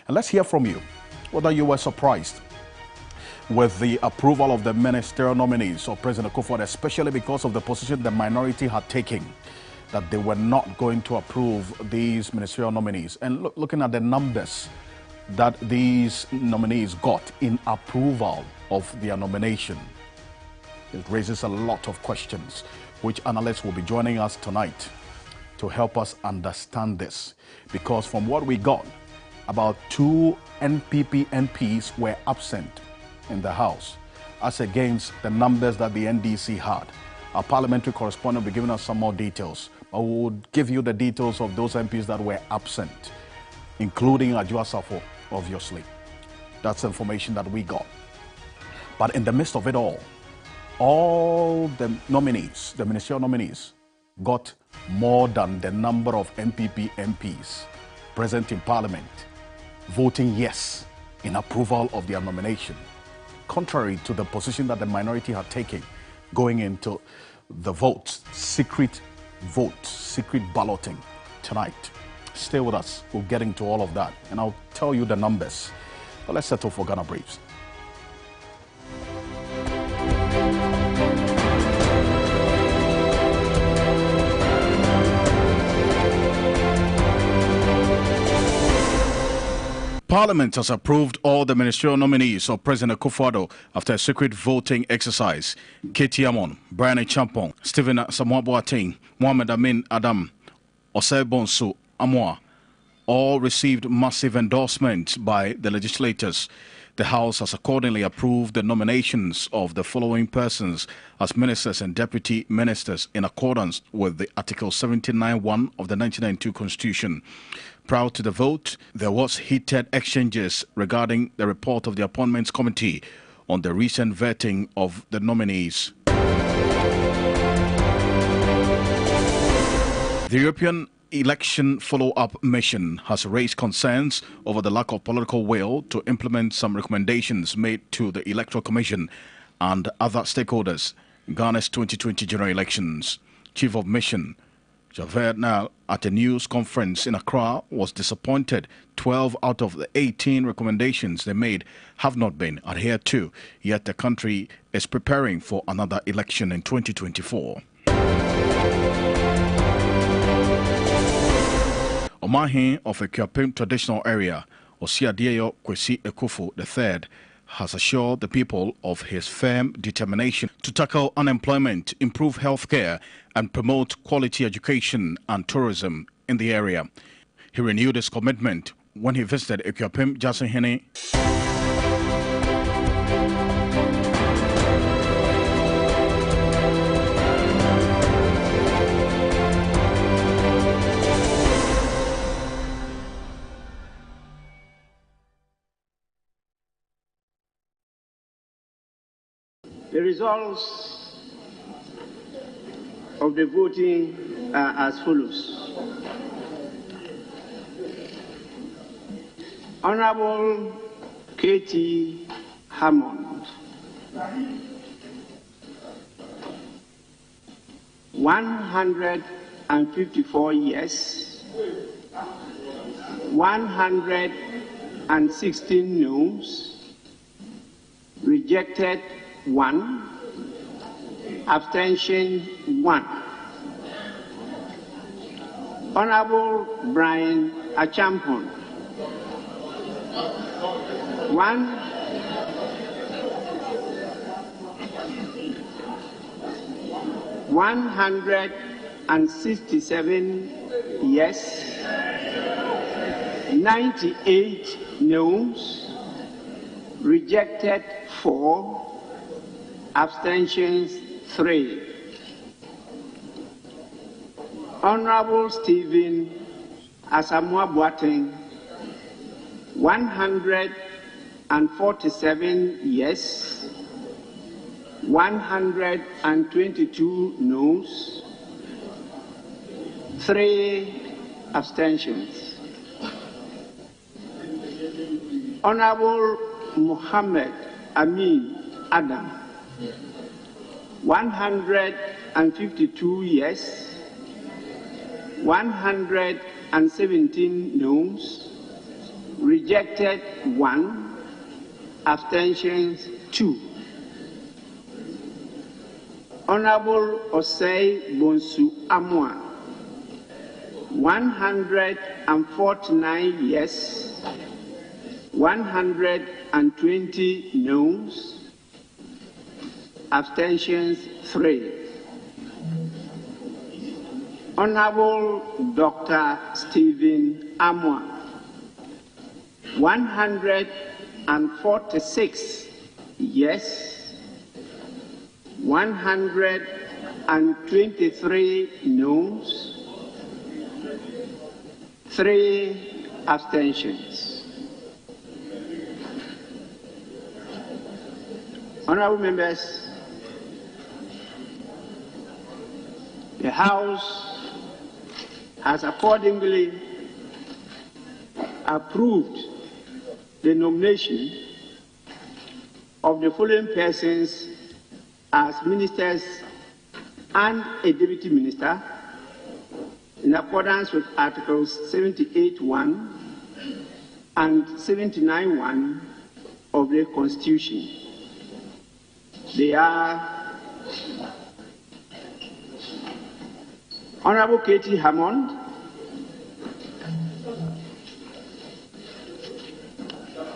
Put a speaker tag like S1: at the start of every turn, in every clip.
S1: And let's hear from you whether you were surprised with the approval of the ministerial nominees of President Akufo-Addo, especially because of the position the minority had taken, that they were not going to approve these ministerial nominees. And looking at the numbers that these nominees got in approval of their nomination, it raises a lot of questions, which analysts will be joining us tonight to help us understand this. Because from what we got, about 2 NPP MPs were absent in the House, as against the numbers that the NDC had. Our parliamentary correspondent will be giving us some more details, but we will give you the details of those MPs that were absent, including Adwoa Safo, obviously. That's information that we got. But in the midst of it all the nominees, the ministerial nominees, got more than the number of NPP MPs present in Parliament voting yes in approval of their nomination, contrary to the position that the minority had taken going into the vote, secret balloting tonight. Stay with us. We'll get into all of that, and I'll tell you the numbers. But let's settle for Ghana Briefs. Parliament has approved all the ministerial nominees of President Akufo-Addo after a secret voting exercise. Katie Amon, Brian Champong, Stephen Samoa Boateng, Mohamed Amin Adam, Osei Bonsu Amoa, all received massive endorsement by the legislators. The House has accordingly approved the nominations of the following persons as ministers and deputy ministers in accordance with the Article 79(1) of the 1992 Constitution. Prior to the vote, there was heated exchanges regarding the report of the Appointments Committee on the recent vetting of the nominees. The European Election Follow-up Mission has raised concerns over the lack of political will to implement some recommendations made to the Electoral Commission and other stakeholders in Ghana's 2020 general elections. Chief of Mission Javed Nal, at a news conference in Accra, was disappointed 12 out of the 18 recommendations they made have not been adhered to, yet the country is preparing for another election in 2024. Omahin of Ekuapem traditional area, Osiadeyo Kwesi Ekufu III, has assured the people of his firm determination to tackle unemployment, improve healthcare, and promote quality education and tourism in the area. He renewed his commitment when he visited Ekuapem Jasihene.
S2: The results of the voting are as follows. Honorable Katie Hammond, 154 yes, 116 noes, rejected 1, abstention 1. Honorable Brian Achampon, 167 yes, 98 noes, rejected 4, abstentions 3. Honorable Stephen Asamoah Boateng, 147 yes, 122 noes, 3 abstentions. Honorable Mohamed Amin Adam, 152 yes, 117 noes, rejected 1, abstentions 2. Honorable Osei Bonsu Amwa, 149 yes, 120 noes, abstentions 3. Honorable Dr. Stephen Amwa, 146 yes, 123 noes, 3 abstentions. Honorable members, the House has accordingly approved the nomination of the following persons as ministers and a deputy minister in accordance with Articles 78(1) and 79(1) of the Constitution. They are Honorable Katie Hammond,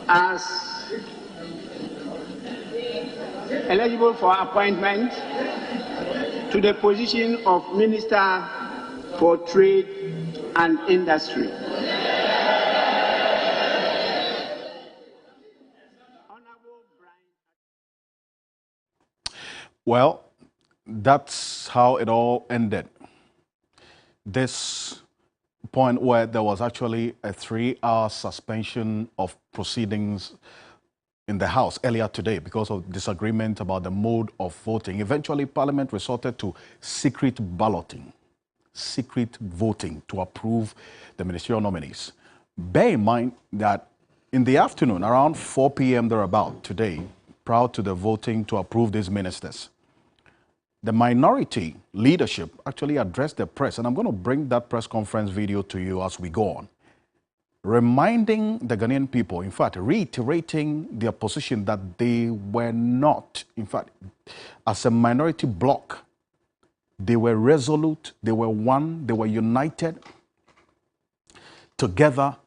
S2: as eligible for appointment to the position of Minister for Trade and Industry.
S1: Well, that's how it all ended. This point where there was actually a 3-hour suspension of proceedings in the House earlier today because of disagreement about the mode of voting. Eventually, Parliament resorted to secret balloting, secret voting to approve the ministerial nominees. Bear in mind that in the afternoon, around 4 p.m. thereabout today, prior to the voting to approve these ministers, the minority leadership actually addressed the press, and I'm going to bring that press conference video to you as we go on, reminding the Ghanaian people, in fact, reiterating their position that they were not, in fact, as a minority bloc, they were resolute, they were one, they were united together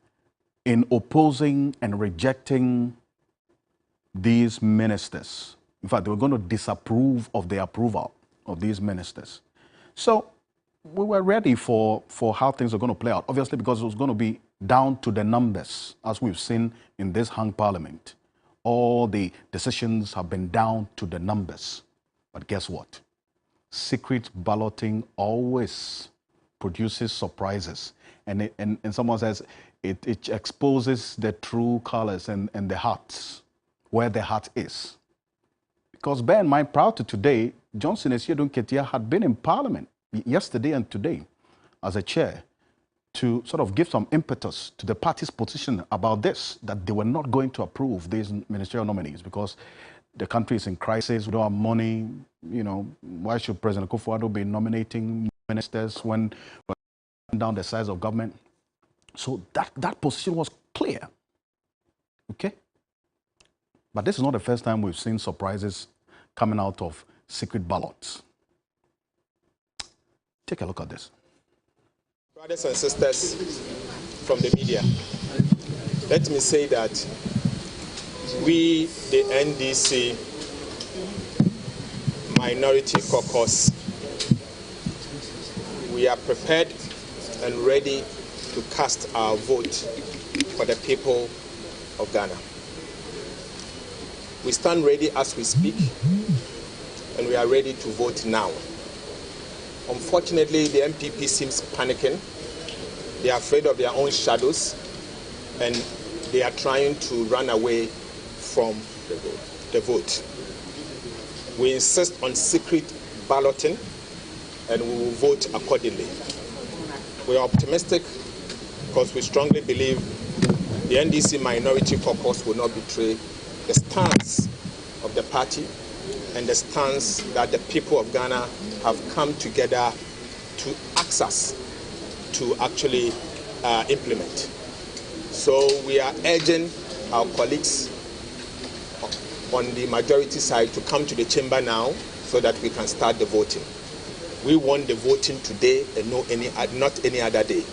S1: in opposing and rejecting these ministers. In fact, they were going to disapprove of the approval of these ministers. So we were ready for how things are going to play out, obviously because it was going to be down to the numbers, as we've seen in this hung parliament. All the decisions have been down to the numbers. But guess what? Secret balloting always produces surprises. And someone says it exposes the true colors and the hearts, where the heart is. Because bear in mind, prior to today, Johnson Esiedun Ketia had been in Parliament yesterday and today as a chair to sort of give some impetus to the party's position about this, that they were not going to approve these ministerial nominees because the country is in crisis, we don't have money, you know, why should President Akufo-Addo be nominating ministers when we're down the size of government? So that position was clear, okay? But this is not the first time we've seen surprises coming out of secret ballots. Take a look at this.
S3: Brothers and sisters from the media, let me say that we, the NDC Minority Caucus, we are prepared and ready to cast our vote for the people of Ghana. We stand ready as we speak, and we are ready to vote now. Unfortunately, the MPP seems panicking. They are afraid of their own shadows, and they are trying to run away from the vote. We insist on secret balloting, and we will vote accordingly. We are optimistic because we strongly believe the NDC Minority Caucus will not betray the stance of the party and the stance that the people of Ghana have come together to ask us to actually implement. So we are urging our colleagues on the majority side to come to the chamber now so that we can start the voting. We want the voting today and not any other day.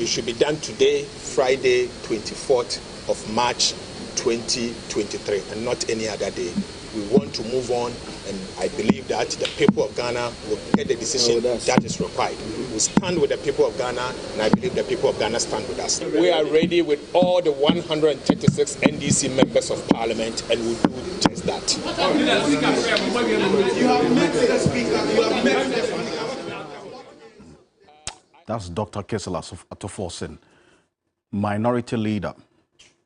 S3: It should be done today, Friday, 24th of March 2023, and not any other day. We want to move on, and I believe that the people of Ghana will get the decision that is required. We stand with the people of Ghana, and I believe the people of Ghana stand with us. We are ready with all the 136 NDC members of Parliament, and we'll do just that.
S1: That's Dr. Kesela Atoforsen, minority leader,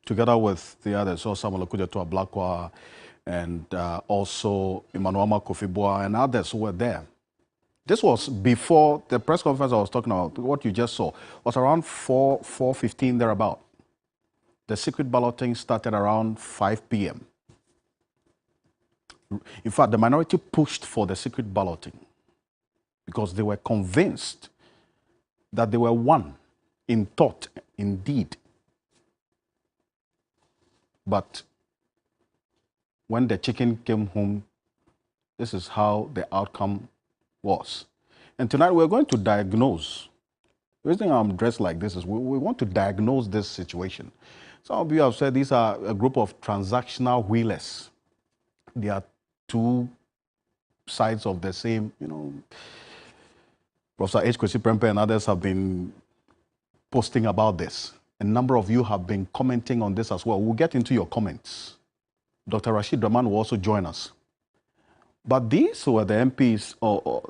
S1: together with the others, so Samuel Okujetua Blakwa, and also Emmanuel Kofi and others who were there. This was before the press conference I was talking about. What you just saw was around 4:15 thereabout. The secret balloting started around 5 p.m. In fact, the minority pushed for the secret balloting because they were convinced that they were one in thought, in deed. But when the chicken came home, this is how the outcome was. And tonight we're going to diagnose. The reason I'm dressed like this is we want to diagnose this situation. Some of you have said these are a group of transactional wheelers. They are two sides of the same, Professor H. Kwesi Prempeh and others have been posting about this. A number of you have been commenting on this as well. We'll get into your comments. Dr. Rashid Rahman will also join us. But these were the MPs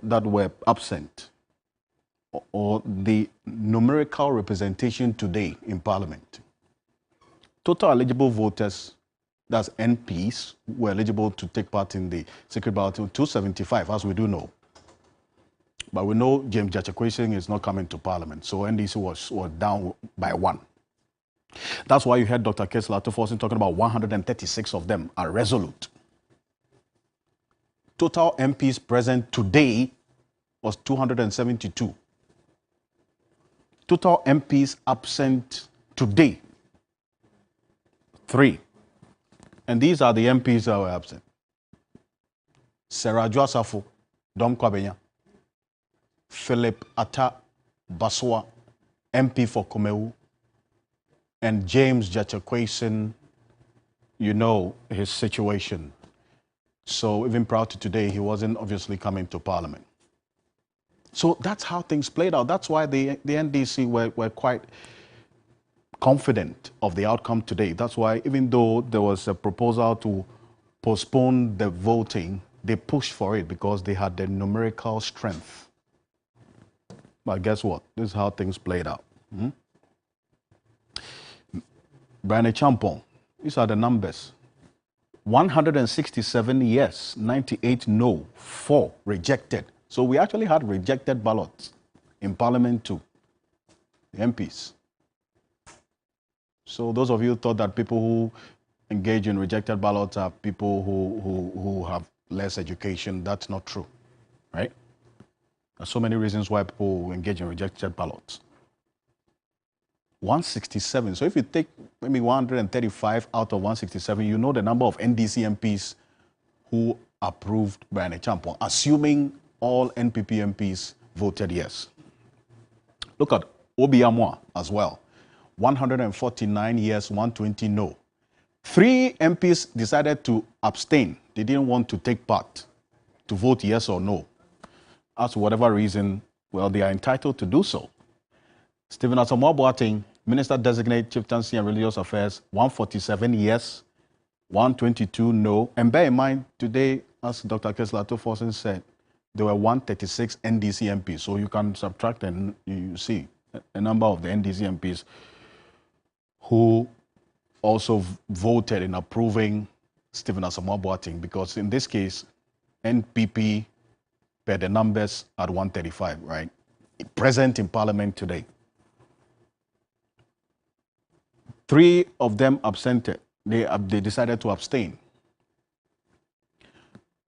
S1: that were absent, or the numerical representation today in Parliament. Total eligible voters, that's NPs, were eligible to take part in the secret balloting, 275, as we do know. But we know James Jachakwesing is not coming to Parliament, so NDC was down by 1. That's why you heard Dr. Kesela Atoforsen talking about 136 of them are resolute. Total MPs present today was 272. Total MPs absent today, 3. And these are the MPs that were absent. Sarah Joasafo, Dom Kwabenya, Philip Atta Baswa, MP for Komeu, and James Jachakwesing, you know his situation. So even prior to today, he wasn't obviously coming to Parliament. So that's how things played out. That's why the NDC were quite confident of the outcome today. That's why even though there was a proposal to postpone the voting, they pushed for it because they had the numerical strength. But guess what? This is how things played out. Brian Champon, these are the numbers. 167 yes, 98 no, 4 rejected. So we actually had rejected ballots in Parliament too, the MPs. So those of you who thought that people who engage in rejected ballots are people who have less education, that's not true, right? There's so many reasons why people engage in rejected ballots. 167. So if you take maybe 135 out of 167, you know the number of NDC MPs who approved Brian Champon, assuming all NPP MPs voted yes. Look at Obi Amwa as well. 149 yes, 120 no. 3 MPs decided to abstain. They didn't want to take part, to vote yes or no. As for whatever reason, well, they are entitled to do so. Stephen Asamoah Boateng, Minister Designate, Chieftaincy and Religious Affairs, 147 yes, 122 no. And bear in mind, today, as Dr. Kesela Atoforsen said, there were 136 NDC MPs. So you can subtract and you see a number of the NDC MPs who also voted in approving Stephen Asamoah Boateng, because in this case, NPP per the numbers at 135, right? Present in Parliament today. 3 of them absented. They decided to abstain.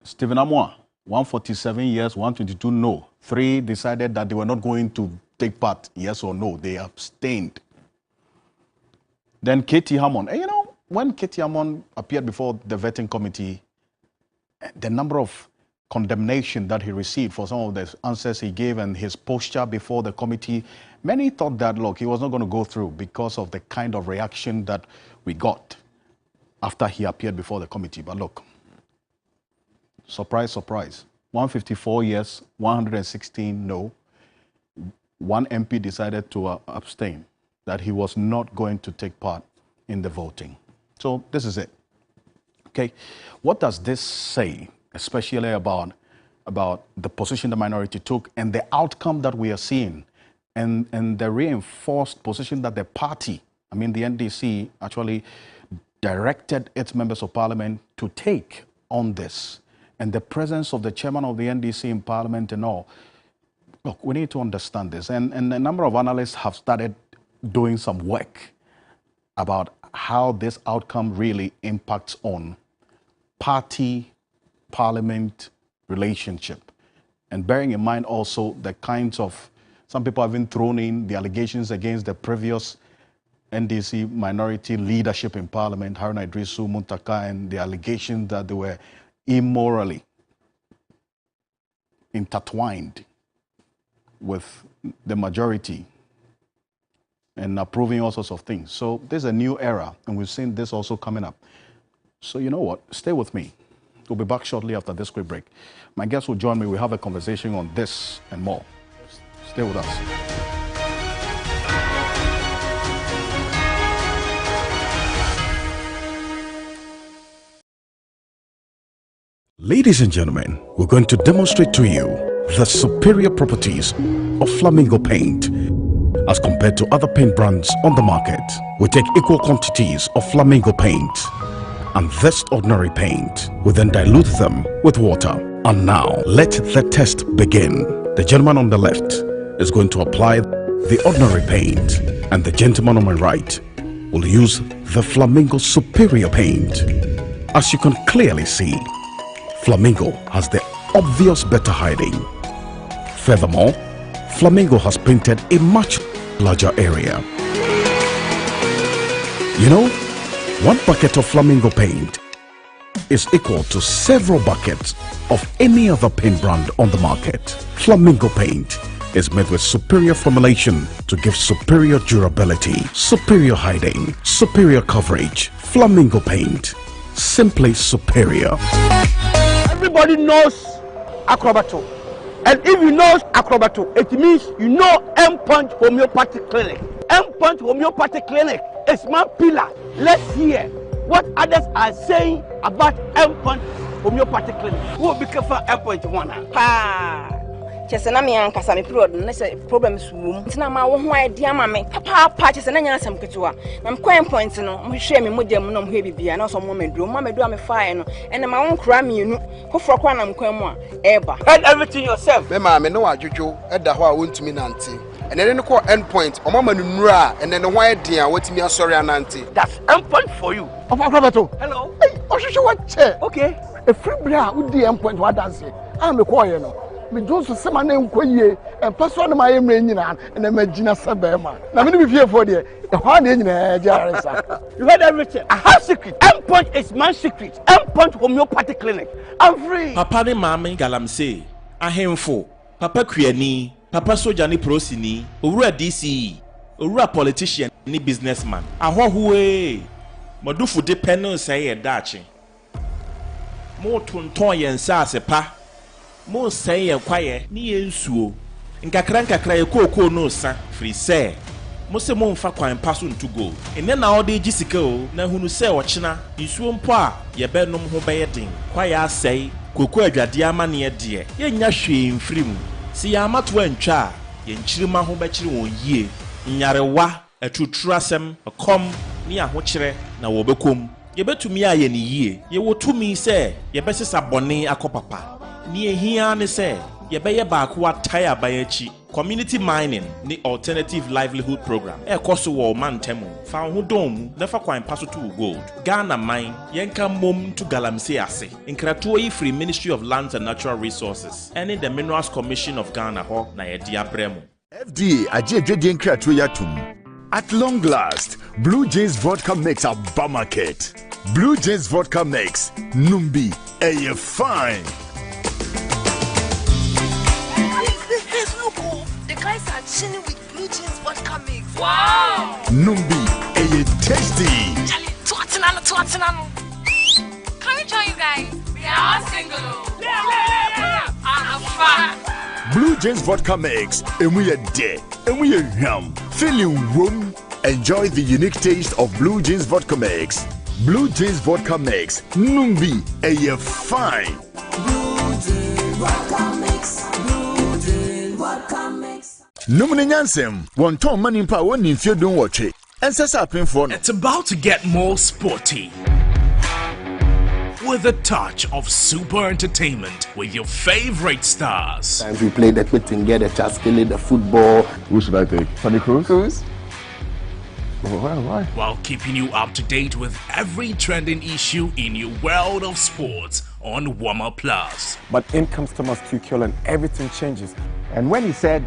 S1: Stephen Amwa, 147 yes, 122 no. 3 decided that they were not going to take part, yes or no. They abstained. Then Katie Hammond. And you know, when Katie Hammond appeared before the vetting committee, the number of condemnation that he received for some of the answers he gave and his posture before the committee, many thought that, look, he was not going to go through because of the kind of reaction that we got after he appeared before the committee. But look, surprise, surprise. 154 yes, 116 no. One MP decided to abstain, that he was not going to take part in the voting. So this is it. Okay, what does this say, especially about the position the minority took and the outcome that we are seeing, and the reinforced position that the party, I mean the NDC, actually directed its members of parliament to take on this, and the presence of the chairman of the NDC in parliament and all? Look, we need to understand this, and a number of analysts have started doing some work about how this outcome really impacts on party-parliament relationship. And bearing in mind also the kinds of, some people have been thrown in the allegations against the previous NDC minority leadership in parliament, Haruna Idrisu Muntaka, and the allegation that they were immorally intertwined with the majority and approving all sorts of things. So there's a new era, and we've seen this also coming up. So you know what? Stay with me. We'll be back shortly after this quick break. My guests will join me. We'll have a conversation on this and more. Stay with us. Ladies and gentlemen, we're going to demonstrate to you the superior properties of Flamingo paint as compared to other paint brands on the market. We take equal quantities of Flamingo paint and this ordinary paint. We then dilute them with water. And now, let the test begin. The gentleman on the left is going to apply the ordinary paint, and the gentleman on my right will use the Flamingo superior paint. As you can clearly see, Flamingo has the obvious better hiding. Furthermore, Flamingo has painted a much larger area. You know, one bucket of Flamingo paint is equal to several buckets of any other paint brand on the market. Flamingo paint is made with superior formulation to give superior durability, superior hiding, superior coverage. Flamingo paint, simply superior.
S4: Everybody knows Acrobato. And if you know Acrobato, it means you know M-Punch Homeopathic Clinic. M-Punch Homeopathic Clinic is my pillar. Let's hear what others are saying about M-Punch Homeopathic Clinic. Who will be careful M-Punch one?
S5: Chesena me ankasa me period no say problems wom tina ma wo ho idea ma me papa chesena nya asem ketewa na mkwan point no mo hwe me modem no mo hwe bibia na so mo medu a me fae no ene ma won kra mienu foforo kwa na mkwan mu a eba head everything yourself
S6: me ma me no adwodwo eda ho a wontumi nante ene ne ko end point o mama nuru a ene ne ho idea watimi asori anante.
S4: That's end point for you of Acrobato. Hello hey ohwehwe what che okay e free bra wo di end point wa dance am me ko ye no me just say my name koye and person my emre nyina and imagine sabema na me be fear for there the one dey nyina jaresa. You heard everything. I have secret. M-Punch is my secret. M-Punch Homeopathic Clinic. I'm free.
S7: Papa ne mama galamse ahemfo papa kuani papa soja ni prosini owura DC owura politician ni businessman ahohoe modufu de panel say e dachi mo tonton yen sa asepa mo say ye kwaye ni yensuo nkakra ye kokoo no sa free say mo se mo mfa kwan paso ntu go ene na ode gisika o na hunu se ochina nsuo mpo a ye be nom ho be yedin kwaye asai kokoo adwade amane ye de ye nya hwe mfirimu si ya amato antwa ye nchirima ho be kire won yie nyarewa atuturu asem kom ni ahokyere na wo bekom ye betumi aye ni yie ye wotumi se ye besesa bone akopapa ni ehia ne se ye beye baako atai abayachi community mining ni alternative livelihood program e koso wo mantemu fa ho dom na fa kwan paso to gold Ghana mine yenka mom to galamsey ase nkrato yi free Ministry of Lands and Natural Resources and the Minerals Commission of Ghana ho na ye dia bremu
S8: FDA aje dwedie nkrato yatum At long last, Blue Jays Vodka makes a bummer kit. Blue Jays Vodka makes Numbi a fine.
S9: This look, the guys are chilling with Blue Jays Vodka mix.
S8: Wow! Numbi a tasty.
S9: Charlie, can we join you guys? We are all single.
S8: Blue Jays Vodka mix, and we are dead, and we are ham. Feeling room. Enjoy the unique taste of Blue Jays Vodka mix. Blue Jays Vodka mix, Numbi a fine.
S10: Blue Jays Vodka mix. Blue Jays Vodka mix.
S8: Numuni Nyansem, one ton money pa one in fear don't watch it. And says up in for.
S11: It's about to get more sporty. With a touch of super entertainment with your favorite stars.
S6: Times we play the Pittingay, the Chaskele, the football.
S1: Who should I take? Tony Cruz? Why?
S11: While keeping you up to date with every trending issue in your world of sports on Warmer Plus.
S12: But in comes Thomas Tuchel and everything changes. And when he said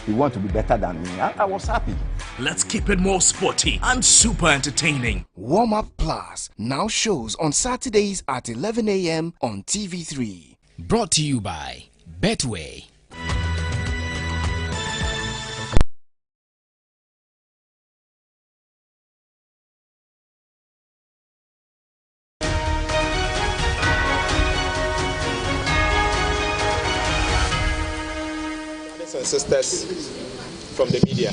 S12: he wanted to be better than me, I was happy.
S11: Let's keep it more sporty and super entertaining.
S13: Warm Up Plus now shows on Saturdays at 11 a.m. on TV3.
S14: Brought to you by Betway.
S3: Brothers and sisters from the media,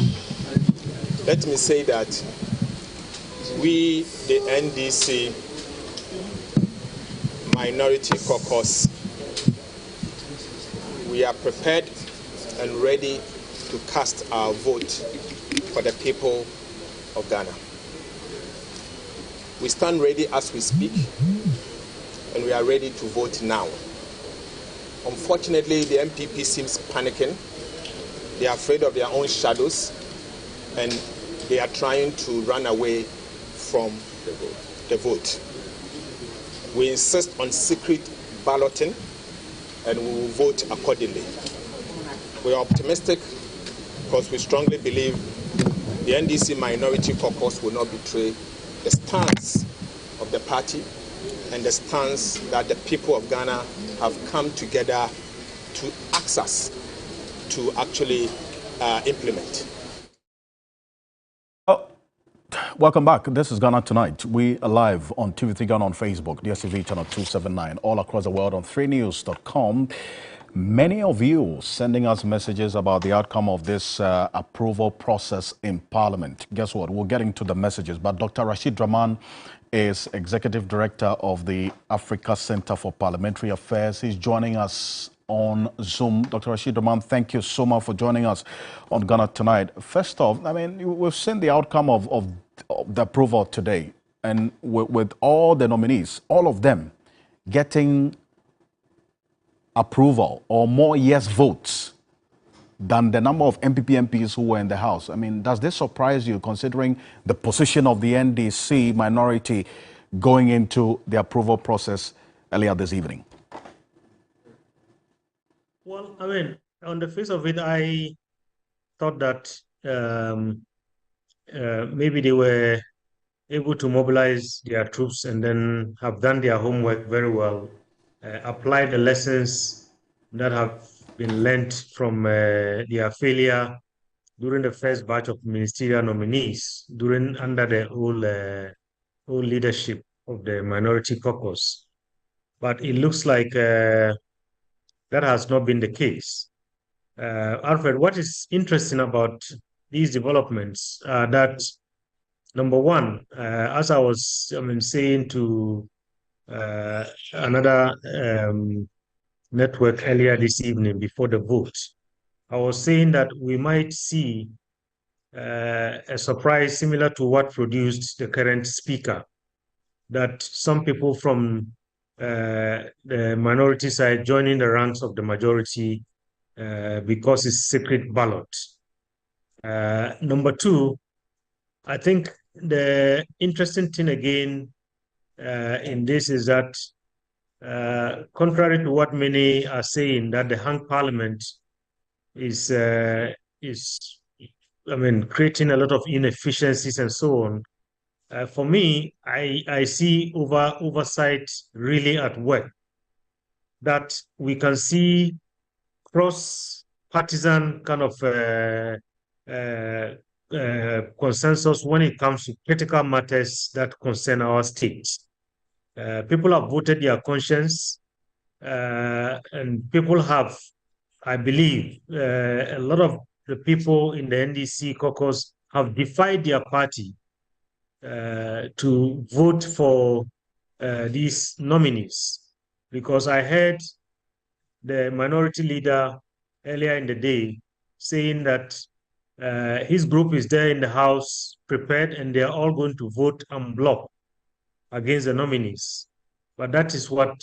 S3: let me say that we, the NDC Minority Caucus, we are prepared and ready to cast our vote for the people of Ghana. We stand ready as we speak, and we are ready to vote now. Unfortunately, the MPP seems panicking. They are afraid of their own shadows, and they are trying to run away from the vote. We insist on secret balloting, and we will vote accordingly. We are optimistic because we strongly believe the NDC Minority Caucus will not betray the stance of the party and the stance that the people of Ghana have come together to ask us to actually implement.
S1: Welcome back. This is Ghana Tonight. We are live on TV3 Ghana on Facebook, DSTV channel 279, all across the world on 3news.com. Many of you sending us messages about the outcome of this approval process in Parliament. Guess what? We'll get into the messages. But Dr. Rashid Draman is Executive Director of the Africa Center for Parliamentary Affairs. He's joining us on Zoom. Dr. Rashid Draman, thank you so much for joining us on Ghana Tonight. First off, I mean, we've seen the outcome of the approval today, and with all the nominees, all of them getting approval or more yes votes than the number of MPP MPs who were in the House. I mean, does this surprise you, considering the position of the NDC minority going into the approval process earlier this evening?
S15: Well, I mean, on the face of it, I thought that maybe they were able to mobilize their troops and then have done their homework very well, apply the lessons that have been learned from their failure during the first batch of ministerial nominees under the old leadership of the minority caucus. But it looks like that has not been the case. Alfred, what is interesting about these developments are that, number one, as I was saying to another network earlier this evening before the vote, I was saying that we might see a surprise similar to what produced the current speaker, that some people from the minority side joining the ranks of the majority because it's secret ballot. Number two, I think the interesting thing again in this is that contrary to what many are saying, that the hung parliament is creating a lot of inefficiencies and so on. For me, I see oversight really at work. That we can see cross-partisan kind of consensus when it comes to critical matters that concern our state. People have voted their conscience, and people have, I believe, a lot of the people in the NDC caucus have defied their party to vote for these nominees, because I heard the minority leader earlier in the day saying that his group is there in the House prepared and they are all going to vote en bloc against the nominees. But that's not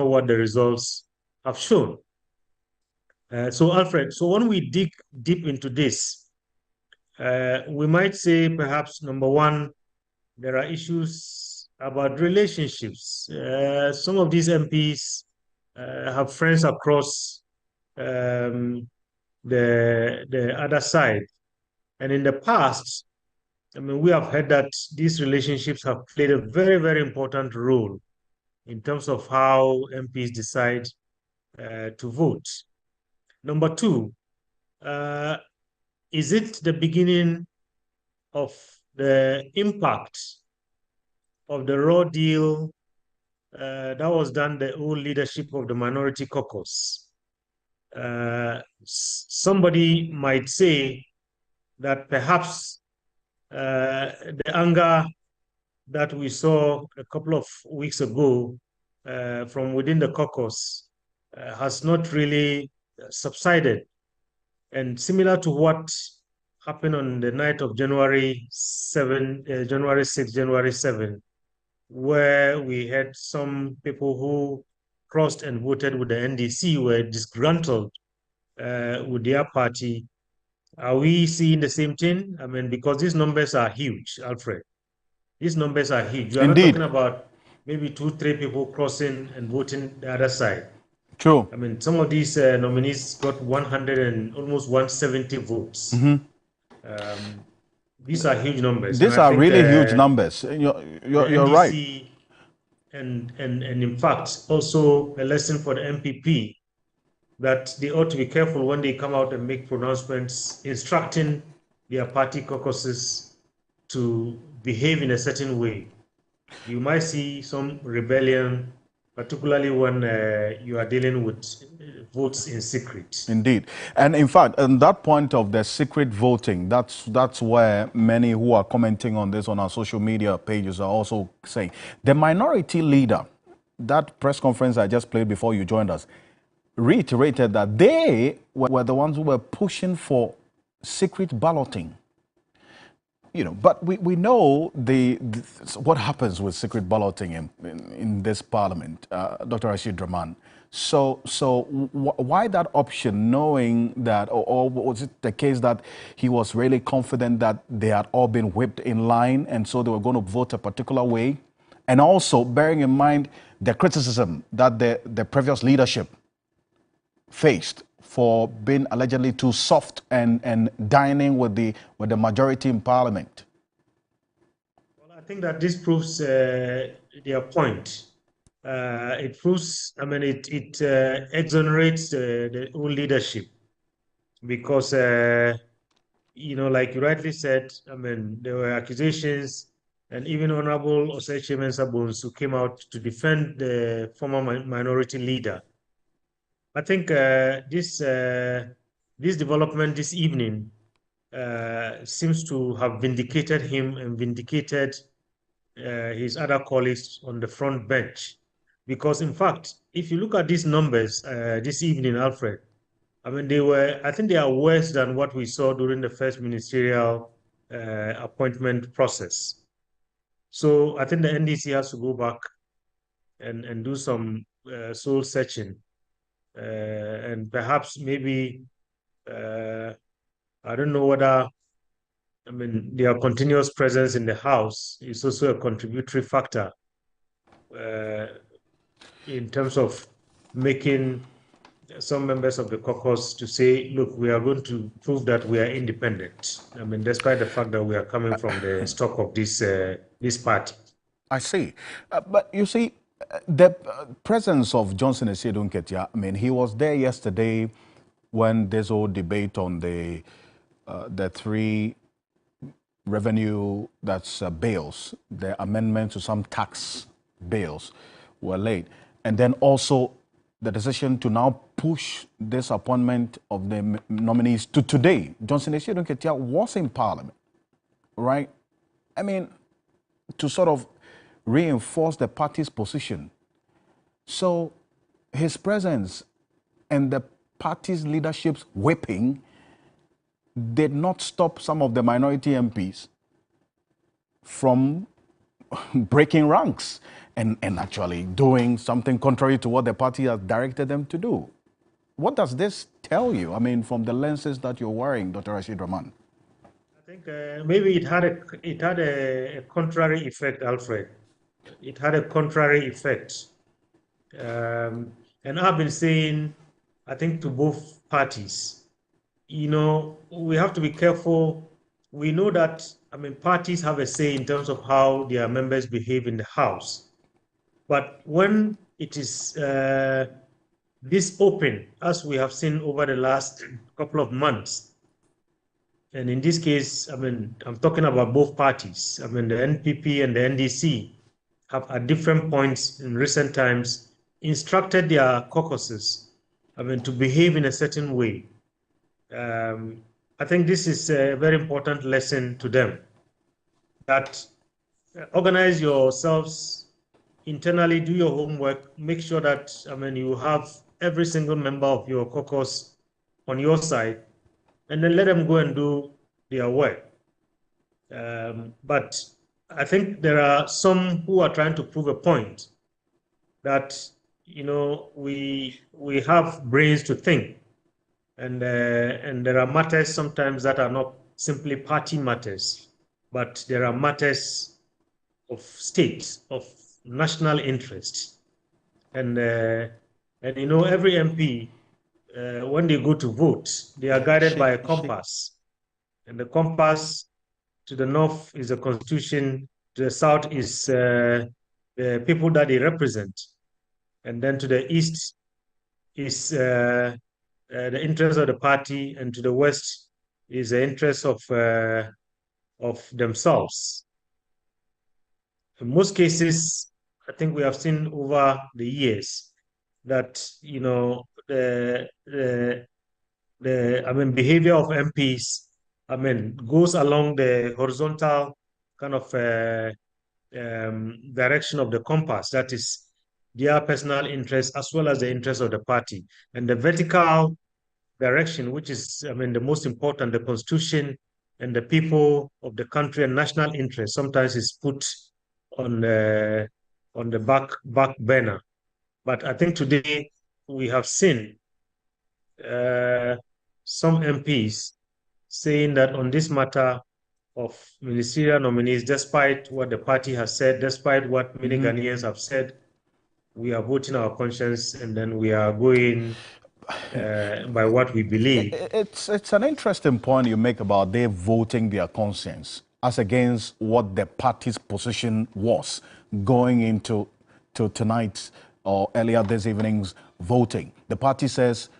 S15: what the results have shown. So Alfred, so when we dig deep into this, we might say perhaps number one, there are issues about relationships. Some of these MPs have friends across the other side. And in the past, we have heard that these relationships have played a very, very important role in terms of how MPs decide to vote. Number two, is it the beginning of the impact of the raw deal that was done, the old leadership of the minority caucus? Somebody might say that perhaps the anger that we saw a couple of weeks ago from within the caucus has not really subsided. And similar to what happened on the night of January 6, January 7, where we had some people who crossed and voted with the NDC were disgruntled with their party. Are we seeing the same thing? Because these numbers are huge, Alfred. These numbers are huge. You are not talking about maybe 2-3 people crossing and voting the other side.
S1: True.
S15: Some of these nominees got 100 and almost 170 votes. These are huge numbers.
S1: These are really huge numbers. You're right.
S15: And in fact, also a lesson for the MPP that they ought to be careful when they come out and make pronouncements instructing their party caucuses to behave in a certain way. You might see some rebellion, particularly when you are dealing with votes in secret.
S1: Indeed. And in fact, on that point of the secret voting, that's where many who are commenting on this on our social media pages are also saying. The minority leader, that press conference I just played before you joined us, reiterated that they were the ones who were pushing for secret balloting. But we know what happens with secret balloting in this parliament, Dr. Rashid Rahman. So why that option, knowing that, or was it the case that he was really confident that they had all been whipped in line and so they were going to vote a particular way? And also bearing in mind the criticism that the previous leadership faced for being allegedly too soft and dining with the majority in parliament.
S15: Well, I think that this proves their point. It proves, it exonerates the old leadership because, like you rightly said, there were accusations, and even Honorable Osechi Mensah who came out to defend the former minority leader. I think this development this evening seems to have vindicated him and vindicated his other colleagues on the front bench. Because in fact, if you look at these numbers this evening, Alfred, I think they are worse than what we saw during the first ministerial appointment process. So I think the NDC has to go back and do some soul searching. And perhaps maybe, I don't know whether, their continuous presence in the House is also a contributory factor in terms of making some members of the caucus to say, look, we are going to prove that we are independent. I mean, despite the fact that we are coming from the stock of this party.
S1: I see. But you see, the presence of Johnson Esedun Ketia, I mean, he was there yesterday when this whole debate on the 3 revenue, that's bills, the amendment to some tax bills were laid. And then also the decision to now push this appointment of the nominees to today. Johnson Esedun Ketia was in Parliament, right? I mean, to sort of reinforce the party's position. So his presence and the party's leadership's whipping did not stop some of the minority MPs from breaking ranks and actually doing something contrary to what the party has directed them to do. What does this tell you? I mean, from the lenses that you're wearing, Dr. Rashid Rahman.
S15: I think maybe it had a contrary effect, Alfred. It had a contrary effect. And I've been saying, I think, to both parties, you know, we have to be careful. We know that, I mean, parties have a say in terms of how their members behave in the House. But when it is this open, as we have seen over the last couple of months, and in this case, I mean, I'm talking about both parties. I mean, the NPP and the NDC have at different points in recent times instructed their caucuses, I mean, to behave in a certain way. I think this is a very important lesson to them, that organize yourselves internally, do your homework, make sure that, I mean, you have every single member of your caucus on your side, and then let them go and do their work. But I think there are some who are trying to prove a point that, you know, we have brains to think, and there are matters sometimes that are not simply party matters, but there are matters of state, of national interest, and you know, every MP when they go to vote, they are guided by a compass, and the compass to the north is the Constitution, to the south is the people that they represent, and then to the east is the interest of the party, and to the west is the interest of themselves. In most cases, I think we have seen over the years that, you know, the I mean, behavior of MPs, I mean, goes along the horizontal kind of direction of the compass, that is their personal interest as well as the interest of the party. And the vertical direction, which is, I mean, the most important, the Constitution and the people of the country and national interest, sometimes is put on the back burner. But I think today we have seen some MPs saying that on this matter of ministerial nominees, despite what the party has said, despite what many Ghanaians have said, we are voting our conscience, and then we are going by what we believe.
S1: It's an interesting point you make about they voting their conscience as against what the party's position was going into tonight's or earlier this evening's voting. The party says,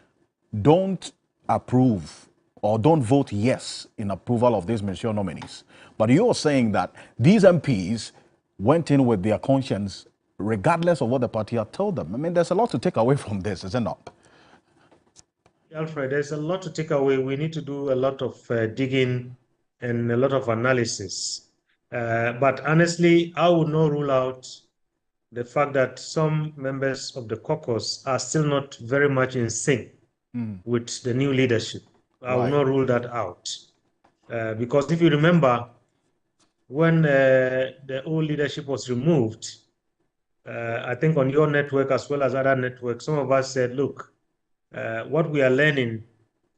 S1: don't approve or don't vote yes in approval of these ministerial nominees. But you're saying that these MPs went in with their conscience regardless of what the party had told them. I mean, there's a lot to take away from this, is it not?
S15: Alfred, there's a lot to take away. We need to do a lot of digging and a lot of analysis. But honestly, I would not rule out the fact that some members of the caucus are still not very much in sync with the new leadership. I will not rule that out. Because if you remember, when the old leadership was removed, I think on your network as well as other networks, some of us said, look, what we are learning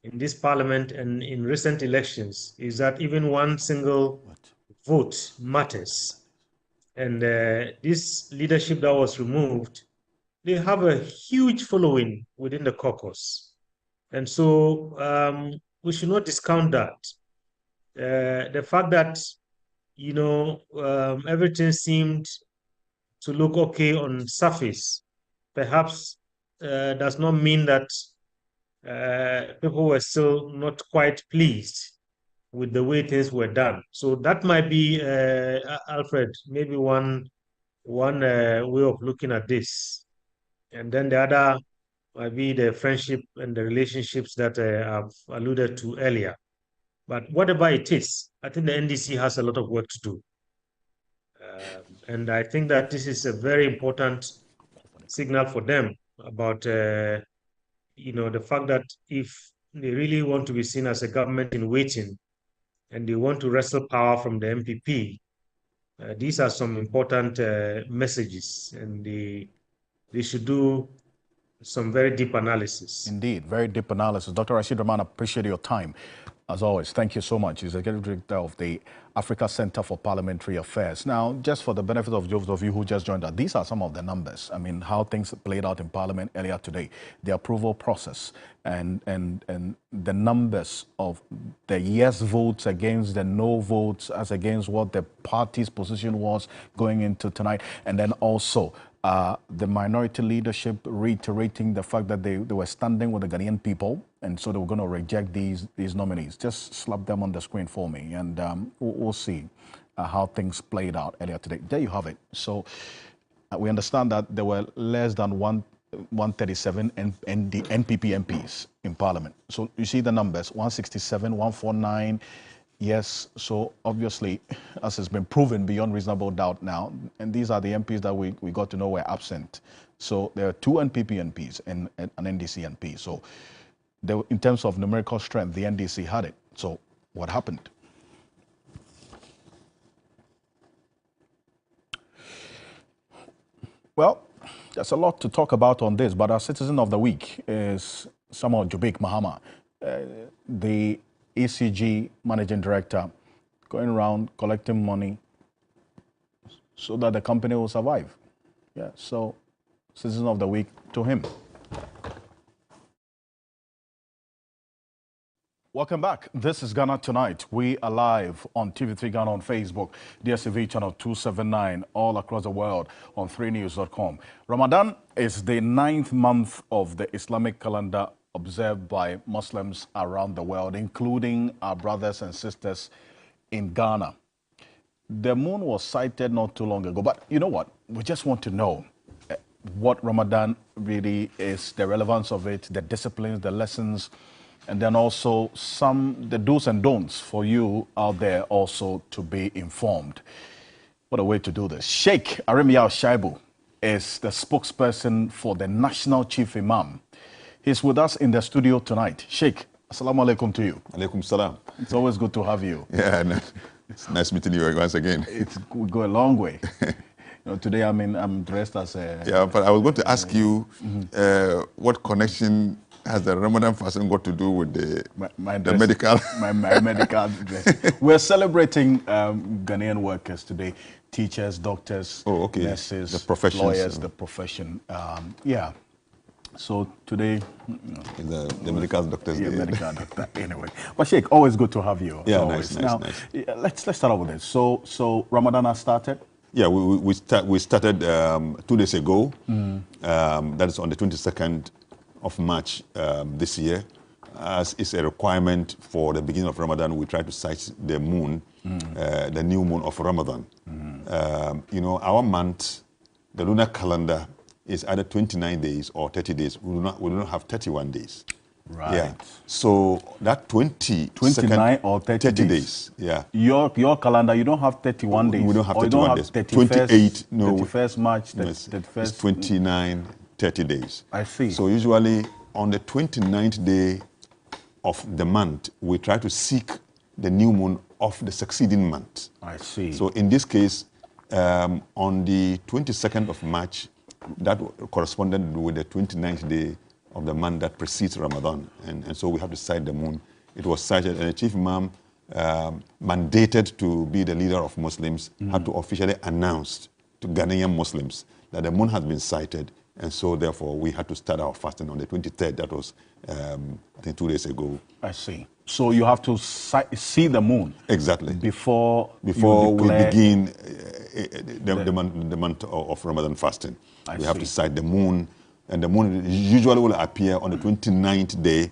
S15: in this parliament and in recent elections is that even one single vote matters. And this leadership that was removed they have a huge following within the caucus. And so we should not discount that. The fact that, everything seemed to look okay on surface, perhaps does not mean that people were still not quite pleased with the way things were done. So that might be, Alfred, maybe one way of looking at this. And then the other might be the friendship and the relationships that I've alluded to earlier. But whatever it is, I think the NDC has a lot of work to do. And I think that this is a very important signal for them about, the fact that if they really want to be seen as a government in waiting and they want to wrestle power from the MPP, these are some important messages, and they should do some very deep analysis.
S1: Indeed, very deep analysis. Dr. Rashid Rahman, appreciate your time. As always, thank you so much. He's the Executive Director of the Africa Center for Parliamentary Affairs. Now, just for the benefit of those of you who just joined us, these are some of the numbers. I mean, how things played out in Parliament earlier today, the approval process, and the numbers of the yes votes against the no votes as against what the party's position was going into tonight, and then also the minority leadership reiterating the fact that they were standing with the Ghanaian people, and so they were going to reject these nominees. Just slap them on the screen for me, and we'll see how things played out earlier today. There you have it. So we understand that there were less than 137 NPP MPs in Parliament. So you see the numbers, 167, 149. Yes, so obviously, as has been proven beyond reasonable doubt now, and these are the MPs that we got to know were absent. So there are 2 NPP MPs and an NDC MP. So in terms of numerical strength, the NDC had it. So what happened? Well, there's a lot to talk about on this, but our citizen of the week is Samuel Jubik Mahama, the ECG Managing Director, going around collecting money so that the company will survive. Yeah, so Citizen of the Week to him. Welcome back. This is Ghana Tonight. We are live on TV3 Ghana on Facebook, DSTV channel 279, all across the world on 3news.com. Ramadan is the 9th month of the Islamic calendar observed by Muslims around the world, including our brothers and sisters in Ghana. The moon was sighted not too long ago, but you know what? We just want to know what Ramadan really is, the relevance of it, the disciplines, the lessons, and then also the do's and don'ts for you out there also to be informed. What a way to do this. Sheikh Arimiya Shaibu is the spokesperson for the National Chief Imam. He's with us in the studio tonight. Sheikh, assalamu alaikum to you.
S16: Alaikum salam.
S1: It's always good to have you.
S16: Yeah, it's nice meeting you once again.
S1: We go a long way. Today I'm dressed as a...
S16: Yeah, but I was going to ask you what connection has the Ramadan fasting got to do with the medical?
S1: My medical dress. We're celebrating Ghanaian workers today. Teachers, doctors, nurses,
S16: the professions,
S1: lawyers, the profession. Yeah. So today,
S16: the medical doctors.
S1: Yeah, medical doctor. Anyway, but Sheikh, always good to have you.
S16: Yeah, nice.
S1: Let's start off with this. So Ramadan has started.
S16: Yeah, we started 2 days ago. That is on the 22nd of March this year. As is a requirement for the beginning of Ramadan, we try to sight the moon, the new moon of Ramadan. Our month, the lunar calendar, is either 29 days or 30 days. We do not have 31 days.
S1: Right.
S16: Yeah. So that
S1: 29 or 30
S16: days. Yeah.
S1: Your calendar, you don't have 31 days.
S16: We don't have 31 days.
S1: 28, no. 31st March, 31st.
S16: It's 29, 30 days.
S1: I see.
S16: So usually on the 29th day of the month, we try to seek the new moon of the succeeding month.
S1: I see.
S16: So in this case, on the 22nd of March, that corresponded with the 29th day of the month that precedes Ramadan. And so we have to sight the moon. It was sighted, and the Chief Imam, mandated to be the leader of Muslims, had to officially announce to Ghanaian Muslims that the moon has been sighted. And so, therefore, we had to start our fasting on the 23rd. That was, I think, 2 days ago.
S1: I see. So you have to see the moon.
S16: Exactly.
S1: Before
S16: we begin the month of Ramadan fasting. We have to sight the moon. And the moon usually will appear on the 29th day.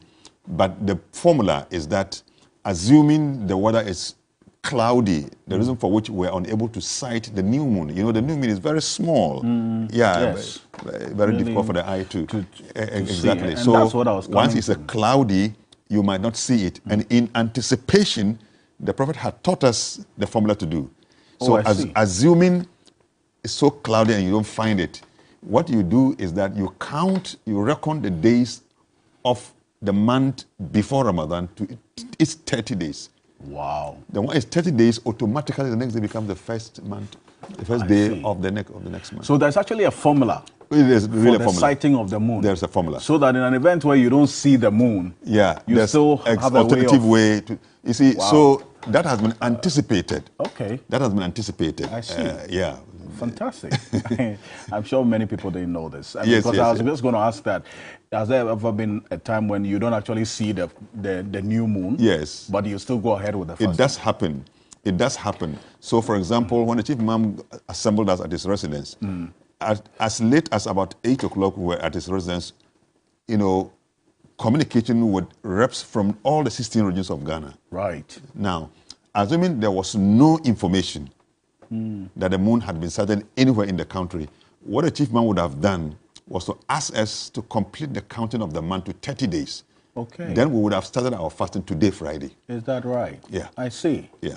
S16: But the formula is that assuming the weather is cloudy, the reason for which we're unable to sight the new moon. You know, the new moon is very small.
S1: Yes.
S16: Very really difficult for the eye to exactly.
S1: See. So that's what I was
S16: once it's a cloudy, you might not see it. And in anticipation, the Prophet had taught us the formula to do. So assuming it's so cloudy and you don't find it, what you do is that you reckon the days of the month before Ramadan to it's 30 days.
S1: Wow.
S16: Then when it's 30 days, automatically the next day becomes the first month, the first day of the next month.
S1: So there's actually a formula.
S16: There's really
S1: for the sighting of the moon.
S16: There's a formula.
S1: So that in an event where you don't see the moon, you still have a
S16: alternative way to. You see, so that has been anticipated.
S1: Okay.
S16: That has been anticipated.
S1: I see.
S16: Yeah.
S1: Fantastic. I'm sure many people didn't know this. Because I was just going to ask that. Has there ever been a time when you don't actually see the new moon?
S16: Yes.
S1: But you still go ahead with the fasting?
S16: It does happen. It does happen. So, for example, when the chief imam assembled us at his residence, as late as about 8 o'clock, we were at his residence, you know, communicating with reps from all the 16 regions of Ghana.
S1: Right.
S16: Now, assuming there was no information that the moon had been sighted anywhere in the country, what the chief imam would have done was to ask us to complete the counting of the month to 30 days.
S1: Okay.
S16: Then we would have started our fasting today, Friday.
S1: Is that right?
S16: Yeah.
S1: I see.
S16: Yeah.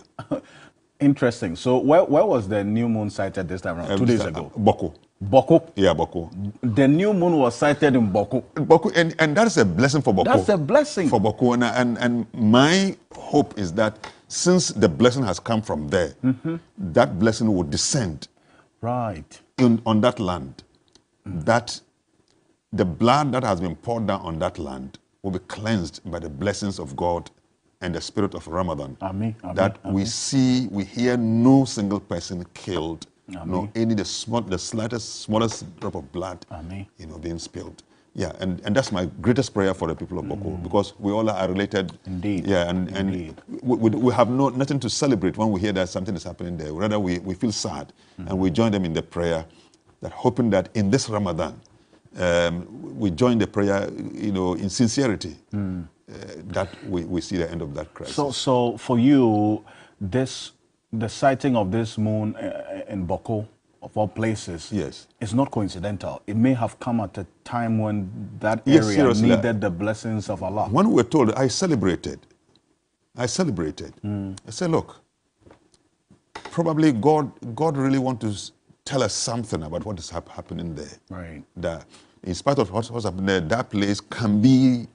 S1: Interesting. So where was the new moon sighted this time around? 2 days ago?
S16: Boko.
S1: Boko?
S16: Yeah, Boko.
S1: The new moon was sighted in Boko.
S16: Boko, and that is a blessing for Boko.
S1: That's a blessing.
S16: For Boko. And my hope is that since the blessing has come from there, that blessing will descend on that land. That the blood that has been poured down on that land will be cleansed by the blessings of God and the spirit of Ramadan.
S1: Amen.
S16: That we hear no single person killed, nor any the smallest drop of blood, being spilled. Yeah, and that's my greatest prayer for the people of Boko, because we all are related.
S1: Indeed.
S16: Yeah, and we have nothing to celebrate when we hear that something is happening there. Rather, we feel sad, and we join them in the prayer, that hoping that in this Ramadan, we join the prayer, in sincerity, that we see the end of that crisis.
S1: So for you, the sighting of this moon in Boko, of all places, is not coincidental. It may have come at a time when that area needed the blessings of Allah.
S16: When we were told, I celebrated. I said, look, probably God really wants to tell us something about what is happening there.
S1: Right.
S16: That in spite of what's happening there, that place can be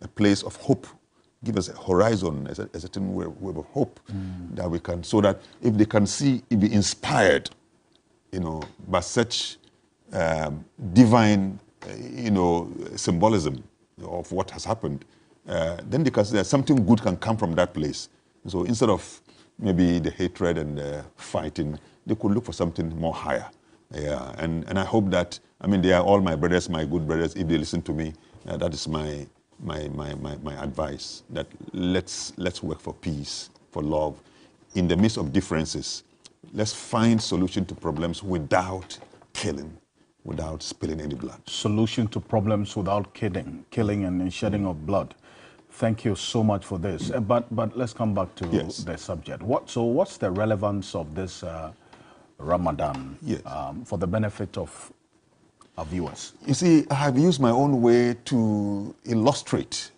S16: a place of hope. Give us a horizon, a certain wave of hope that we can, so that if they can see, be inspired, by such divine, symbolism of what has happened, then they can see that something good can come from that place. So instead of maybe the hatred and the fighting, they could look for something more higher. Yeah, and I hope that, they are all my brothers, my good brothers. If they listen to me, that is my advice. That let's work for peace, for love, in the midst of differences. Let's find solution to problems without killing, without spilling any blood.
S1: Solution to problems without killing and shedding of blood. Thank you so much for this. But let's come back to the subject. What's the relevance of this Ramadan for the benefit of our viewers?
S16: You see, I have used my own way to illustrate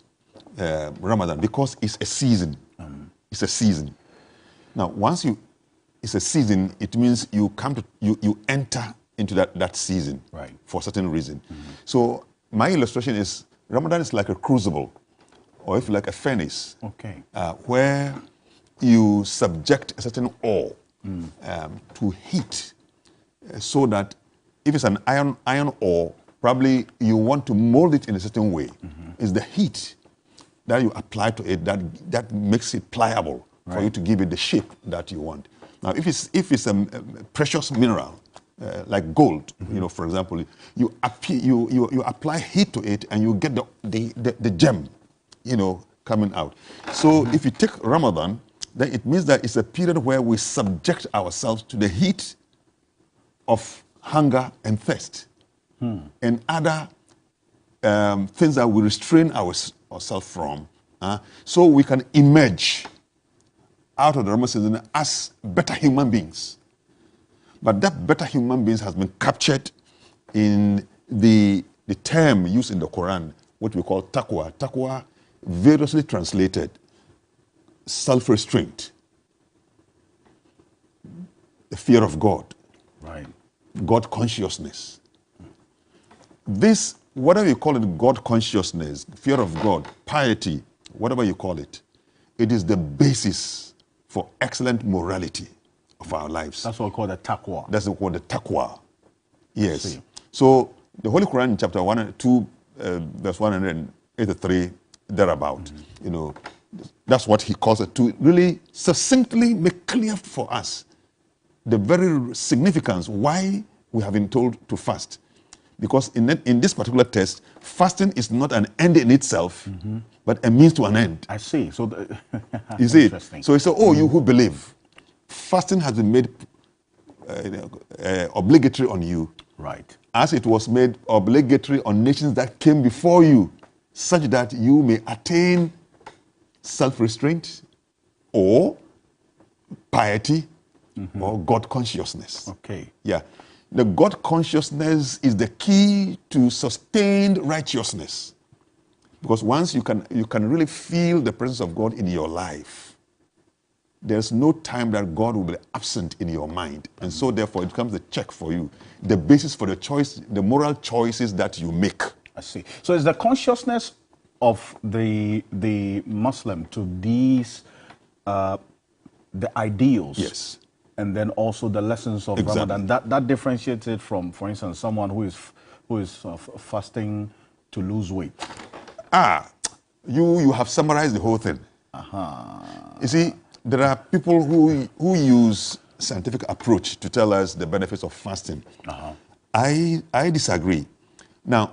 S16: Ramadan because it's a season. It's a season. Now, once it's a season, it means you enter into that season for a certain reason. So my illustration is Ramadan is like a crucible, or if you like a furnace, where you subject a certain ore to heat, so that if it's an iron ore, probably you want to mold it in a certain way. It's the heat that you apply to it that makes it pliable for you to give it the shape that you want. Now, if it's a precious mineral, like gold, for example, you apply heat to it and you get the gem, coming out. So if you take Ramadan, then it means that it's a period where we subject ourselves to the heat of hunger and thirst and other things that we restrain ourselves from, so we can emerge out of the Ramadan season as better human beings. But that better human beings has been captured in the term used in the Quran, what we call taqwa. Taqwa, variously translated, self-restraint, the fear of God,
S1: right?
S16: God consciousness. This, whatever you call it, God consciousness, fear of God, piety, whatever you call it, it is the basis for excellent morality of our lives.
S1: That's what we call the taqwa.
S16: That's what we call the taqwa. Yes. So the Holy Quran in chapter 1 and 2, verse 183, thereabout, that's what he calls it, to really succinctly make clear for us the very significance why we have been told to fast. Because in this particular text, fasting is not an end in itself, but a means to an end.
S1: I see. So
S16: you see it? So he said, you who believe, fasting has been made obligatory on you.
S1: Right.
S16: As it was made obligatory on nations that came before you, such that you may attain self-restraint or piety or God consciousness.
S1: Okay.
S16: Yeah. The God consciousness is the key to sustained righteousness. Because once you can really feel the presence of God in your life, there's no time that God will be absent in your mind. And so therefore it becomes the check for you, the basis for the choice, the moral choices that you make.
S1: I see. So it's the consciousness of the Muslim to these the ideals.
S16: Yes.
S1: And then also the lessons of Ramadan. That differentiates it from, for instance, someone who is fasting to lose weight.
S16: You have summarized the whole thing. You see, there are people who use scientific approach to tell us the benefits of fasting. I disagree. Now,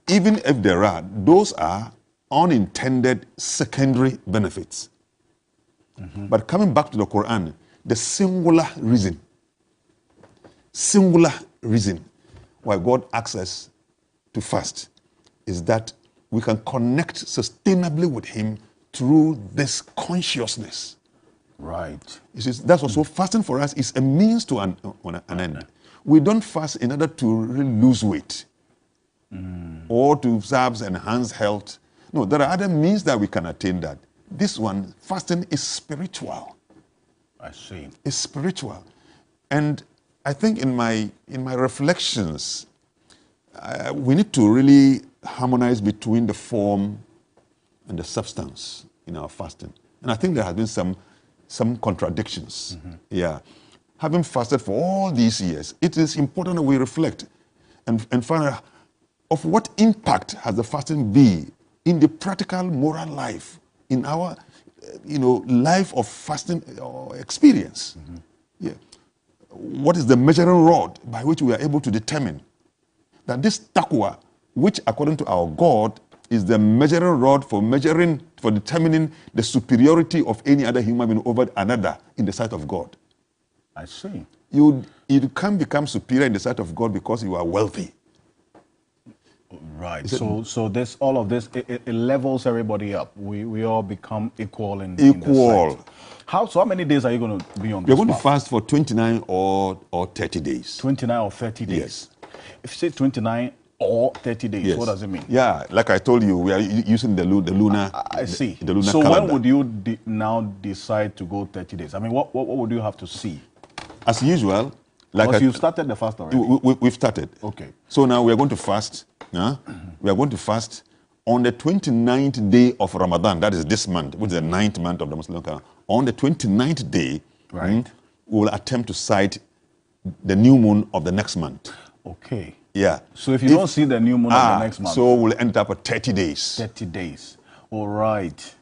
S16: even if there are, those are unintended secondary benefits. But coming back to the Quran, the singular reason why God asks us to fast is that we can connect sustainably with Him through this consciousness.
S1: Right.
S16: You see, that's also fasting for us is a means to an end. We don't fast in order to really lose weight or to perhaps enhance health. No, there are other means that we can attain that. This one, fasting, is spiritual.
S1: I see.
S16: It's spiritual. And I think in my reflections, we need to really harmonize between the form and the substance in our fasting. And I think there has been some contradictions. Yeah. Having fasted for all these years, it is important that we reflect and find out of what impact has the fasting been in the practical moral life, in our life of fasting experience. Yeah. What is the measuring rod by which we are able to determine that this taqwa, which according to our God is the measuring rod for determining the superiority of any other human being over another in the sight of God.
S1: I see.
S16: You can't become superior in the sight of God because you are wealthy.
S1: Right. So this, all of this, it levels everybody up. We all become equal in
S16: equal.
S1: In the sight. So how many days are you going to be on this?
S16: We're going to fast for 29 or 30 days.
S1: 29 or 30 days.
S16: Yes.
S1: If you say 29 or 30 days, what does it mean?
S16: Yeah, like I told you, we are using the lunar.
S1: I see.
S16: The lunar
S1: so
S16: calendar.
S1: When would you now decide to go 30 days? I mean, what would you have to see?
S16: As usual,
S1: because you've started the fast already.
S16: We've started.
S1: Okay.
S16: So now we are going to fast. We are going to fast on the 29th day of Ramadan. That is this month, which is the 9th month of the Muslim calendar. On the 29th day, we will attempt to sight the new moon of the next month.
S1: Okay.
S16: Yeah.
S1: So if you don't see the new moon of the next month.
S16: So we'll end up at 30 days.
S1: 30 days. All right.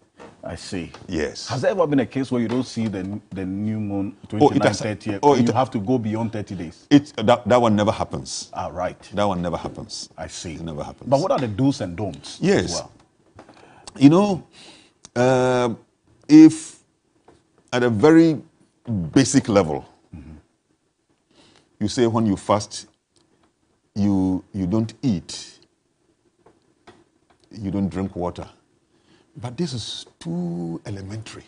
S1: I see.
S16: Yes.
S1: Has there ever been a case where you don't see the new moon 29, 30, you have to go beyond 30 days?
S16: That one never happens.
S1: Ah, right.
S16: That one never happens.
S1: I see.
S16: It never happens.
S1: But what are the do's and don'ts?
S16: Yes.
S1: As well?
S16: You know, if at a very basic level, you say when you fast, you don't eat, you don't drink water. But this is too elementary.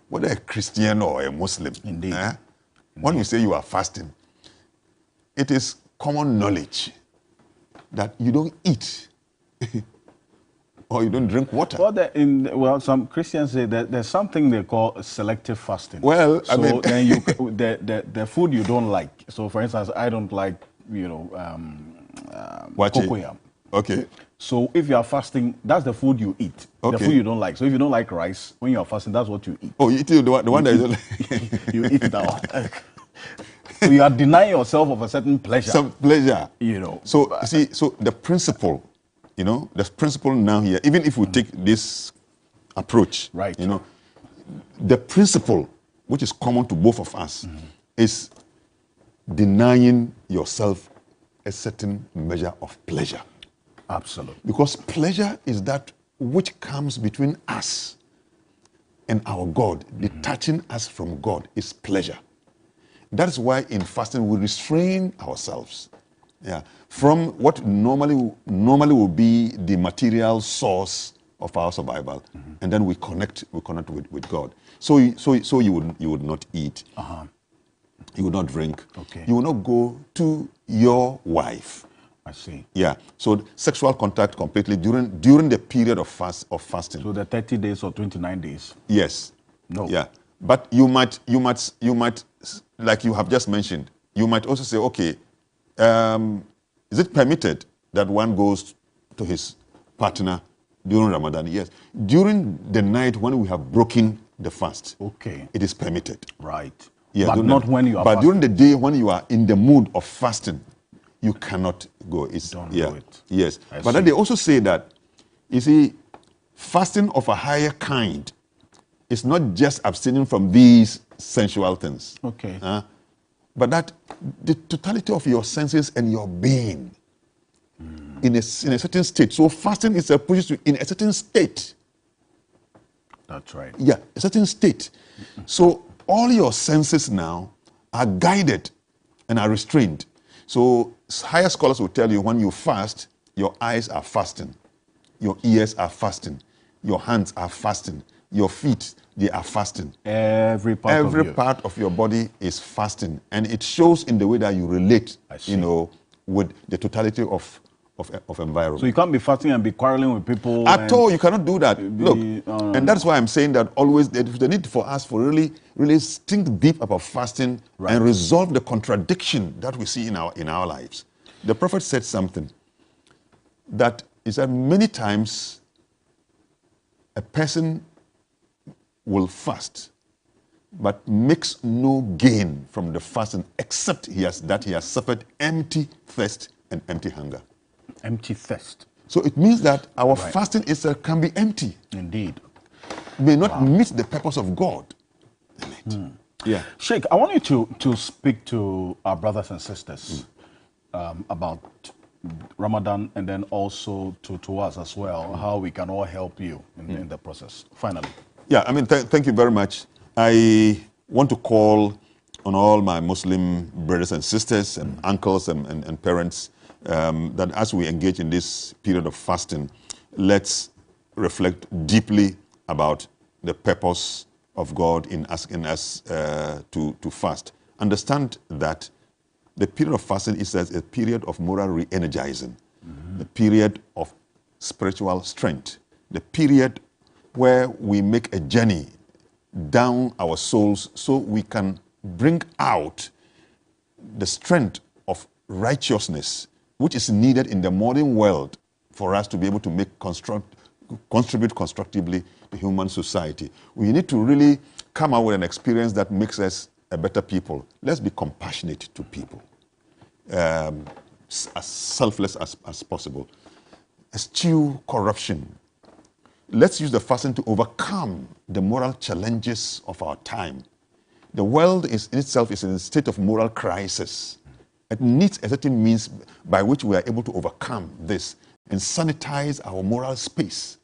S16: Whether a Christian or a Muslim,
S1: indeed.
S16: When you say you are fasting, it is common knowledge that you don't eat or you don't drink water.
S1: Well, some Christians say that there's something they call selective fasting.
S16: Well,
S1: so
S16: I mean,
S1: then you the food you don't like. So, for instance, I don't like cocoyam.
S16: Okay.
S1: So if you are fasting, that's the food you eat.
S16: Okay.
S1: The food you don't like. So if you don't like rice, when you are fasting, that's what you eat.
S16: Oh, you eat the one that you don't like.
S1: You eat that one. So you are denying yourself of a certain pleasure.
S16: Some pleasure. So
S1: But,
S16: see, so the principle, the principle now here, even if we take this approach,
S1: right?
S16: The principle which is common to both of us is denying yourself a certain measure of pleasure.
S1: Absolutely.
S16: Because pleasure is that which comes between us and our God. Detaching us from God is pleasure. That is why in fasting we restrain ourselves from what normally will be the material source of our survival, and then we connect with God. So you would not eat, you would not drink, you will not go to your wife.
S1: I see.
S16: Yeah. So sexual contact completely during the period of fasting.
S1: So the 30 days or 29 days.
S16: Yes.
S1: No.
S16: Yeah. But you might, like you have just mentioned, you might also say, okay, is it permitted that one goes to his partner during Ramadan? Yes. During the night when we have broken the fast.
S1: Okay.
S16: It is permitted.
S1: Right.
S16: Yeah,
S1: but not when you are
S16: But
S1: fasting.
S16: during the day when you are in the mood of fasting, you cannot go.
S1: Don't do it.
S16: Yes.
S1: I
S16: But then they also say that, you see, fasting of a higher kind is not just abstaining from these sensual things.
S1: Okay.
S16: But that the totality of your senses and your being in a certain state. So fasting is a push you in a certain state.
S1: That's right.
S16: Yeah, a certain state. So all your senses now are guided and are restrained. So higher scholars will tell you when you fast, your eyes are fasting, your ears are fasting, your hands are fasting, your feet, they are fasting.
S1: Every part
S16: of your body is fasting, and it shows in the way that you relate, with the totality of environment.
S1: So you can't be fasting and be quarreling with people.
S16: At all, you cannot do that. Look, and that's why I'm saying that always the need for us for really think deep about fasting and resolve the contradiction that we see in our lives. The Prophet said something that is that many times a person will fast but makes no gain from the fasting except he has suffered empty thirst and empty hunger.
S1: Empty thirst.
S16: So it means that our fasting itself can be empty.
S1: Indeed.
S16: May not meet the purpose of God in it. Yeah.
S1: Sheikh, I want you to speak to our brothers and sisters about Ramadan, and then also to us as well, how we can all help you in the process. Finally.
S16: Yeah, I mean, thank you very much. I want to call on all my Muslim brothers and sisters and uncles and parents that as we engage in this period of fasting, let's reflect deeply about the purpose of God in asking us to fast. Understand that the period of fasting is a period of moral re-energizing, the period of spiritual strength, the period where we make a journey down our souls so we can bring out the strength of righteousness which is needed in the modern world for us to be able to contribute constructively to human society. We need to really come out with an experience that makes us a better people. Let's be compassionate to people, as selfless as possible. Eschew corruption. let's use the fasting to overcome the moral challenges of our time. The world in itself is in a state of moral crisis. It needs a certain means by which we are able to overcome this and sanitize our moral space,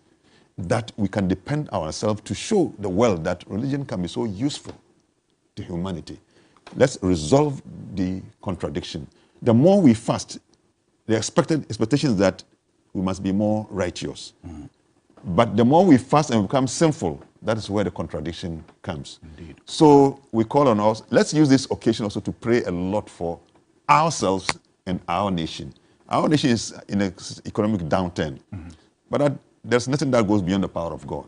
S16: that we can depend on ourselves to show the world that religion can be so useful to humanity. Let's resolve the contradiction. The more we fast, the expectation is that we must be more righteous. But the more we fast and become sinful, that is where the contradiction comes.
S1: Indeed.
S16: So we call on us, let's use this occasion also to pray a lot for ourselves and our nation. Our nation is in an economic downturn, but there's nothing that goes beyond the power of God.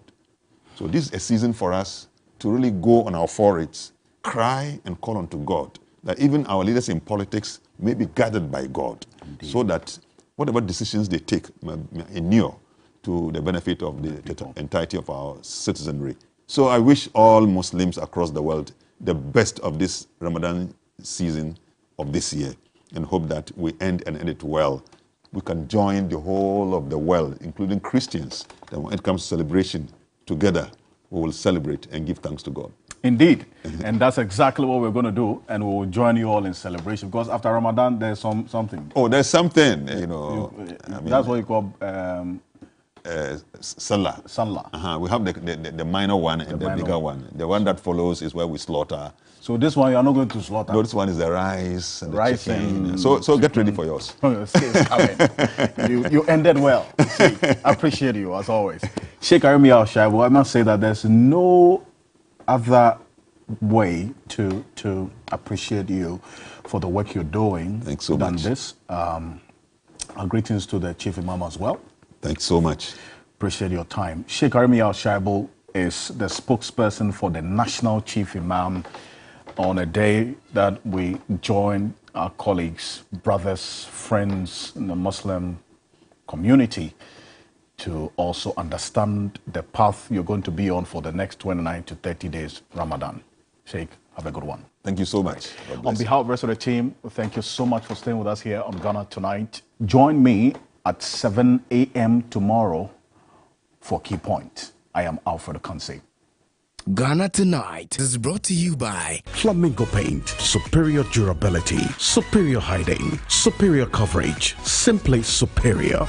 S16: So this is a season for us to really go on our foreheads, cry and call unto God, that even our leaders in politics may be guided by God. Indeed. So that whatever decisions they take may inure to the benefit of the entirety of our citizenry. So I wish all Muslims across the world the best of this Ramadan season of this year, and hope that we end it well. We can join the whole of the world, including Christians, that when it comes to celebration, together we will celebrate and give thanks to God.
S1: Indeed, and that's exactly what we're going to do, and we will join you all in celebration, because after Ramadan there's something.
S16: Oh, there's something, you know.
S1: That's what you call
S16: Salah.
S1: Salah.
S16: We have the minor one and the bigger one. The one that follows is where we slaughter.
S1: So this one you are not going to slaughter?
S16: No, this one is the rice and the chicken. So get ready for yours.
S1: You ended well. See, I appreciate you as always. Sheikh Arimi Al-Shaibu, I must say that there's no other way to appreciate you for the work you're doing.
S16: Thanks so much.
S1: This. Our greetings to the Chief Imam as well.
S16: Thanks so much.
S1: Appreciate your time. Sheikh Arimi Al-Shaibu is the spokesperson for the National Chief Imam on a day that we join our colleagues, brothers, friends in the Muslim community to also understand the path you're going to be on for the next 29 to 30 days Ramadan. Sheikh, have a good one.
S16: Thank you so much.
S1: On behalf of the rest of the team, thank you so much for staying with us here on Ghana Tonight. Join me at 7 a.m. tomorrow for Key Point. I am Alfred Ocansey.
S13: Ghana Tonight is brought to you by
S17: Flamingo Paint. Superior durability, superior hiding, superior coverage, simply superior.